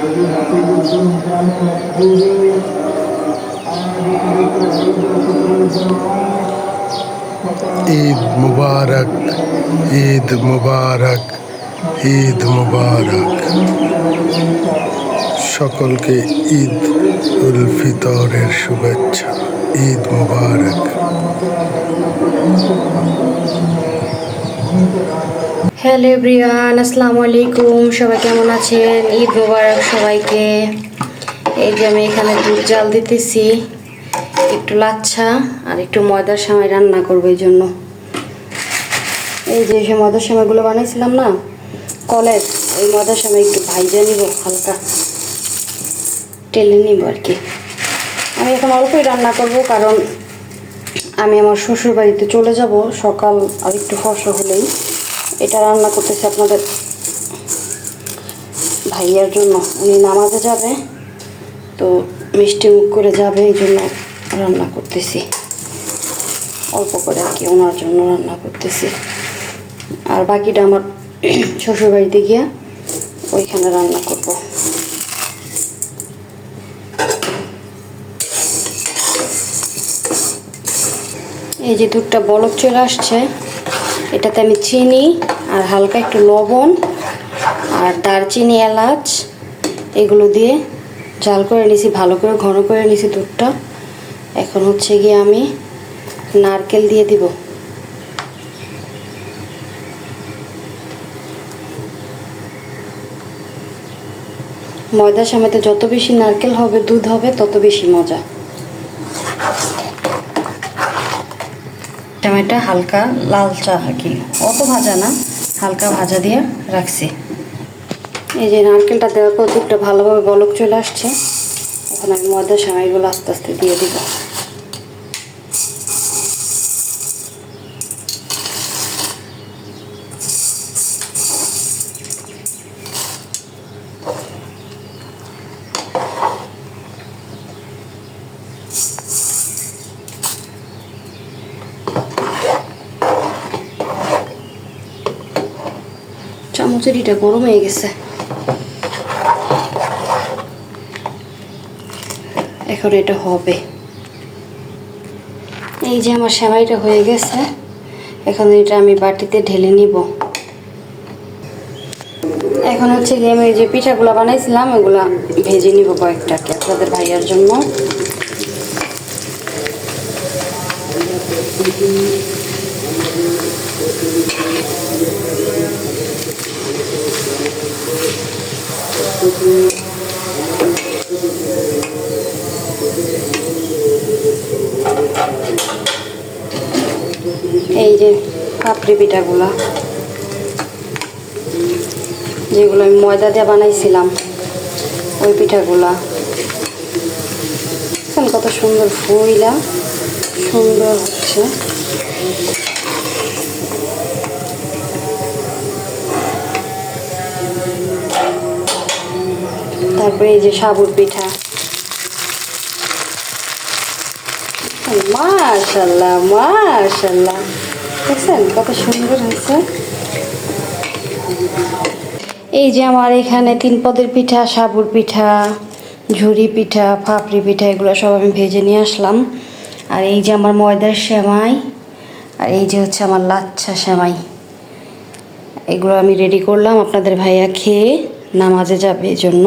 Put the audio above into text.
ঈদ মুবারক, ঈদ মুবারক, ঈদ মুবারক। সকলকে ঈদ উল ফিতরের শুভেচ্ছা। ঈদ মুবারক। হ্যালো এভরিওয়ান, আসসালামু আলাইকুম। সবাই কেমন আছেন? ঈদ মুবারক সবাইকে। এই যে আমি এখানে দুধ জাল দিতেছি, একটু লাচ্ছা আর একটু ময়দার সেমাই রান্না করবো। এই জন্য এই যে ময়দার সেমাইগুলো বানাইছিলাম না কলের, ওই ময়দার সেমাই একটু ভাইজা নিব, হালকা টেলে নিব আর কি। আমি এখন অল্পই রান্না করব, কারণ আমি আমার শ্বশুর বাড়িতে চলে যাব সকাল আর একটু ফসল হলেই। এটা রান্না করতেছি আপনাদের ভাইয়ার জন্য, উনি নামাজে যাবে তো মিষ্টি মুখ করে যাবে, এই জন্য রান্না করতেছি অল্প করে আর কি, ওনার জন্য রান্না করতেছি। আর বাকিটা আমার শ্বশুর বাড়িতে গিয়ে ওইখানে রান্না করব। এই যে দুধটা বলক চলে আসছে, এটাতে আমি চিনি আর হালকা একটু লবণ আর দারচিনি, এলাচ এগুলো দিয়ে জাল করে নিছি, ভালো করে ঘন করে নিছি দুধটা। এখন হচ্ছে গিয়ে আমি নারকেল দিয়ে দিব। ময়দার সময়তে যত বেশি নারকেল হবে, দুধ হবে, তত বেশি মজা। টমেটো হালকা লালচা আর কি, অত ভাজা না, হালকা ভাজা দিয়ে রাখছি। এই যে নারকেলটা দেওয়ার পর দুধটা ভালোভাবে বলক চলে আসছে। এখন আমি ময়দার সেমাইগুলো আস্তে আস্তে দিয়ে দিব। চামচের এটা গরম হয়ে গেছে, এখন এটা হবে। এই যে আমার সেমাইটা হয়ে গেছে, এখন এটা আমি বাটিতে ঢেলে নিব। এখন হচ্ছে গিয়ে আমি যে পিঠাগুলো বানাইছিলাম ওগুলা ভেজে নিব কয়েকটাকে আপনাদের ভাইয়ার জন্য। এই যে পাপড়ি পিঠাগুলা, যেগুলো আমি ময়দা দিয়ে বানাইছিলাম, ওই পিঠাগুলা কত সুন্দর ফুইলা সুন্দর হচ্ছে। তারপরে এই যে সাবুর পিঠা, মাশাআল্লাহ মাশাআল্লাহ, দেখছেন কত সুন্দর হয়েছে। এই যে আমার এখানে 3 পদের পিঠা, সাবুর পিঠা, ঝুরি পিঠা, পাপড়ি পিঠা, এগুলো সব আমি ভেজে নিয়ে আসলাম। আর এই যে আমার ময়দার সেমাই, আর এই যে হচ্ছে আমার লাচ্ছা সেমাই, এগুলো আমি রেডি করলাম। আপনাদের ভাইয়া খেয়ে নামাজে যাবে, এই জন্য